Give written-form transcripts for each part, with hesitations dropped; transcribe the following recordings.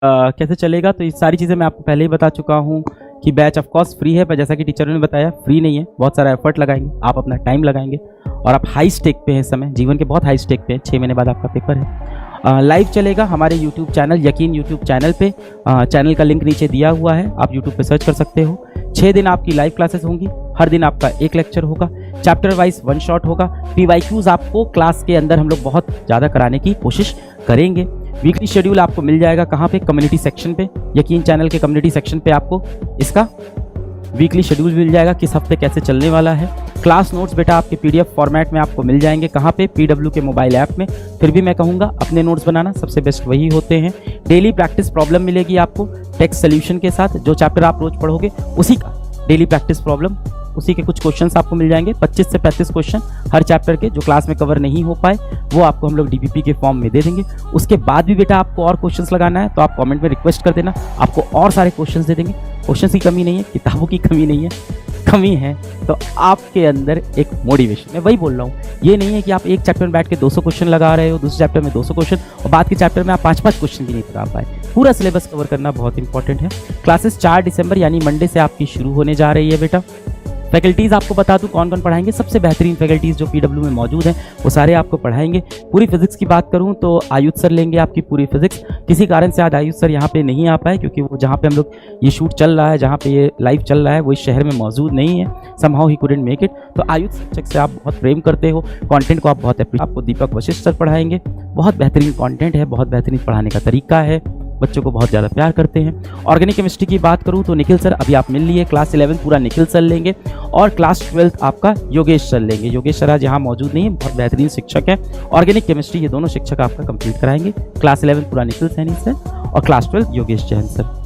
कैसे चलेगा, तो ये सारी चीज़ें मैं आपको पहले ही बता चुका हूँ कि बैच ऑफ कोर्स फ्री है, पर जैसा कि टीचरों ने बताया फ्री नहीं है, बहुत सारा एफर्ट लगाएंगे, आप अपना टाइम लगाएंगे और आप हाई स्टेक पे हैं इस समय, जीवन के बहुत हाई स्टेक पे हैं। 6 महीने बाद आपका पेपर है। लाइव चलेगा हमारे यूट्यूब चैनल यकीन यूट्यूब चैनल पे, चैनल का लिंक नीचे दिया हुआ है, आप यूट्यूब पे सर्च कर सकते हो। 6 दिन आपकी लाइव क्लासेस होंगी, हर दिन आपका एक लेक्चर होगा, चैप्टर वाइज 1 शॉट होगा। PYQs आपको क्लास के अंदर हम लोग बहुत ज़्यादा कराने की कोशिश करेंगे। वीकली शेड्यूल आपको मिल जाएगा कहाँ पे, कम्युनिटी सेक्शन पे, यकीन चैनल के कम्युनिटी सेक्शन पे आपको इसका वीकली शेड्यूल मिल जाएगा, किस हफ्ते कैसे चलने वाला है। क्लास नोट्स बेटा आपके PDF फॉर्मेट में आपको मिल जाएंगे, कहाँ पे, PW के मोबाइल ऐप में। फिर भी मैं कहूँगा अपने नोट्स बनाना सबसे बेस्ट वही होते हैं। डेली प्रैक्टिस प्रॉब्लम मिलेगी आपको टेक्स्ट सोल्यूशन के साथ, जो चैप्टर आप रोज पढ़ोगे उसी का डेली प्रैक्टिस प्रॉब्लम, उसी के कुछ क्वेश्चंस आपको मिल जाएंगे। 25 से 35 क्वेश्चन हर चैप्टर के, जो क्लास में कवर नहीं हो पाए वो आपको हम लोग DPP के फॉर्म में दे देंगे। उसके बाद भी बेटा आपको और क्वेश्चंस लगाना है तो आप कमेंट में रिक्वेस्ट कर देना, आपको और सारे क्वेश्चंस दे देंगे। क्वेश्चंस की कमी नहीं है, किताबों की कमी नहीं है, कमी है तो आपके अंदर एक मोटिवेशन। मैं वही बोल रहा हूँ, ये नहीं है कि आप एक चैप्टर में बैठ के 200 क्वेश्चन लगा रहे हो, दूसरे चैप्टर में 200 क्वेश्चन और बाद के चैप्टर में आप 5-5 क्वेश्चन भी नहीं लगा पाए। पूरा सिलेबस कवर करना बहुत इंपॉर्टेंट है। क्लासेस 4 दिसंबर यानी मंडे से आपकी शुरू होने जा रही है बेटा। फैकल्टीज़ आपको बता दूं कौन कौन पढ़ाएंगे, सबसे बेहतरीन फैकल्टीज़ जो PW में मौजूद हैं वो सारे आपको पढ़ाएंगे। पूरी फिजिक्स की बात करूं तो आयुष सर लेंगे आपकी पूरी फिजिक्स। किसी कारण से आज आयुष सर यहाँ पे नहीं आ पाए, क्योंकि वो जहाँ पे हम लोग ये शूट चल रहा है, जहाँ पे ये लाइव चल रहा है, वो इस शहर में मौजूद नहीं है। Somehow he couldn't make it. तो आयुष शिक्षक से आप बहुत प्रेम करते हो, कॉन्टेंट को आप बहुत आपको दीपक वशिष्ठ सर पढ़ाएंगे। बहुत बेहतरीन कॉन्टेंट है, बहुत बेहतरीन पढ़ाने का तरीका है, बच्चों को बहुत ज़्यादा प्यार करते हैं। ऑर्गेनिक केमिस्ट्री की बात करूं तो निखिल सर अभी आप मिल लिए, क्लास 11 पूरा निखिल सर लेंगे और क्लास 12 आपका योगेश सर लेंगे। योगेश सर आज यहाँ मौजूद नहीं है, बहुत बेहतरीन शिक्षक है। ऑर्गेनिक केमिस्ट्री ये दोनों शिक्षक आपका कंप्लीट कराएंगे। क्लास 11 पूरा निखिल सैनी सर और class 12 Yogesh Jain sir.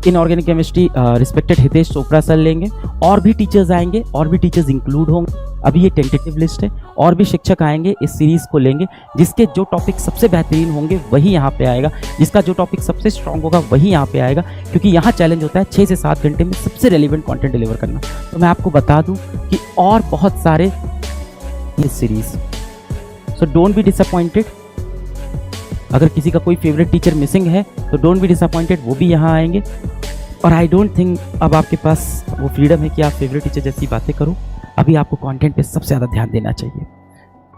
In organic chemistry respected Hitesh Chopra sir लेंगे। और भी टीचर्स आएंगे, और भी टीचर्स इंक्लूड होंगे। अभी ये टेंटेटिव लिस्ट है, और भी शिक्षक आएंगे इस सीरीज को लेंगे। जिसके जो टॉपिक सबसे बेहतरीन होंगे वही यहाँ पे आएगा, जिसका जो टॉपिक सबसे स्ट्रांग होगा वही यहाँ पे आएगा, क्योंकि यहाँ चैलेंज होता है 6 से 7 घंटे में सबसे रेलिवेंट कंटेंट डिलीवर करना। तो मैं आपको बता दूं कि और बहुत सारे इस series, so don't be disappointed. अगर किसी का कोई फेवरेट टीचर मिसिंग है तो डोंट बी डिसअपॉइंटेड, वो भी यहाँ आएंगे। और आई डोंट थिंक अब आपके पास वो फ्रीडम है कि आप फेवरेट टीचर जैसी बातें करो। अभी आपको कंटेंट पे सबसे ज़्यादा ध्यान देना चाहिए।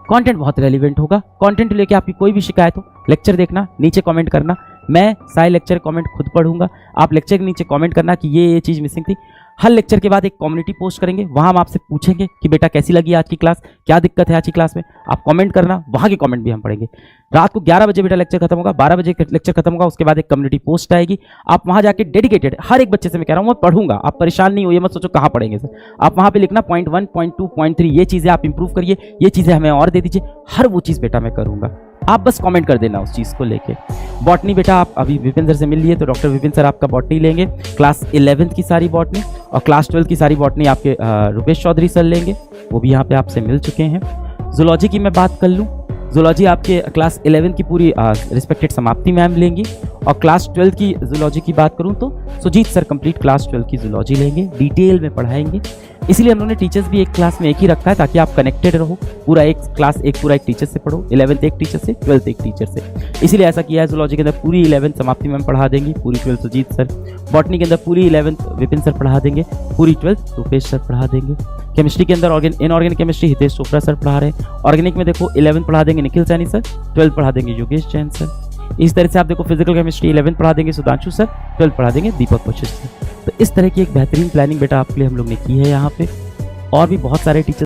कंटेंट बहुत रेलिवेंट होगा। कंटेंट लेके आपकी कोई भी शिकायत हो, लेक्चर देखना, नीचे कमेंट करना। मैं सारे लेक्चर कमेंट खुद पढ़ूंगा, आप लेक्चर के नीचे कमेंट करना कि ये चीज़ मिसिंग थी। हर लेक्चर के बाद एक कम्युनिटी पोस्ट करेंगे, वहाँ हम आपसे पूछेंगे कि बेटा कैसी लगी आज की क्लास, क्या दिक्कत है आज की क्लास में, आप कमेंट करना, वहाँ के कमेंट भी हम पढ़ेंगे। रात को 11 बजे बेटा लेक्चर खत्म होगा, 12 बजे लेक्चर खत्म होगा, उसके बाद एक कम्युनिटी पोस्ट आएगी। आप वहाँ जाके डेडिकेटेड, हर एक बच्चे से मैं कह रहा हूँ मैं पढ़ूंगा, आप परेशान नहीं हो, ये मत सोचो कहाँ पढ़ेंगे सर। आप वहाँ पे लिखना पॉइंट 1, पॉइंट 2, पॉइंट 3, ये चीज़ें आप इंप्रूव करिए, ये चीज़ें हमें और दे दीजिए। हर वो चीज़ बेटा मैं करूँगा, आप बस कमेंट कर देना उस चीज़ को लेके। बॉटनी बेटा आप अभी विपिन सर से मिल लिए, तो डॉक्टर विपिन सर आपका बॉटनी लेंगे। क्लास 11 की सारी बॉटनी और क्लास 12 की सारी बॉटनी आपके रुपेश चौधरी सर लेंगे, वो भी यहाँ पे आपसे मिल चुके हैं। जूलॉजी की मैं बात कर लूँ, जूलॉजी आपके क्लास 11 की पूरी रिस्पेक्टेड समाप्ति मैम लेंगी। और क्लास 12 की जूलॉजी की बात करूँ तो सुजीत सर कंप्लीट क्लास 12 की जूलॉजी लेंगे, डिटेल में पढ़ाएंगे। इसीलिए उन्होंने टीचर्स भी एक क्लास में एक ही रखा है, ताकि आप कनेक्टेड रहो। पूरा एक क्लास पूरा एक टीचर से पढ़ो, 11th एक टीचर से, 12th एक टीचर से। इसीलिए ऐसा किया है। जूलॉजी के अंदर पूरी 11th समाप्ति मैम पढ़ा देंगी, पूरी 12th सुजीत सर। बॉटनी के अंदर पूरी 11th विपिन सर पढ़ा देंगे, पूरी 12th रुपेश सर पढ़ा देंगे। केमिस्ट्री के अंदर inorganic chemistry Hitesh Chopra sir पढ़ा रहे हैं। ऑर्गेनिक में देखो 11th पढ़ा देंगे निखिल सैनी सर, 12th पढ़ा देंगे योगेश जैन सर। इस तरह से आप देखो फिजिकल केमिस्ट्री 11th पढ़ा देंगे सुधांशु सर, 12th पढ़ा देंगे दीपक वशिष्ठ सर। तो इस तरह की एक बेहतरीन प्लानिंग बेटा आपके लिए हम लोग ने की है यहाँ पे। और भी बहुत सारे टीचर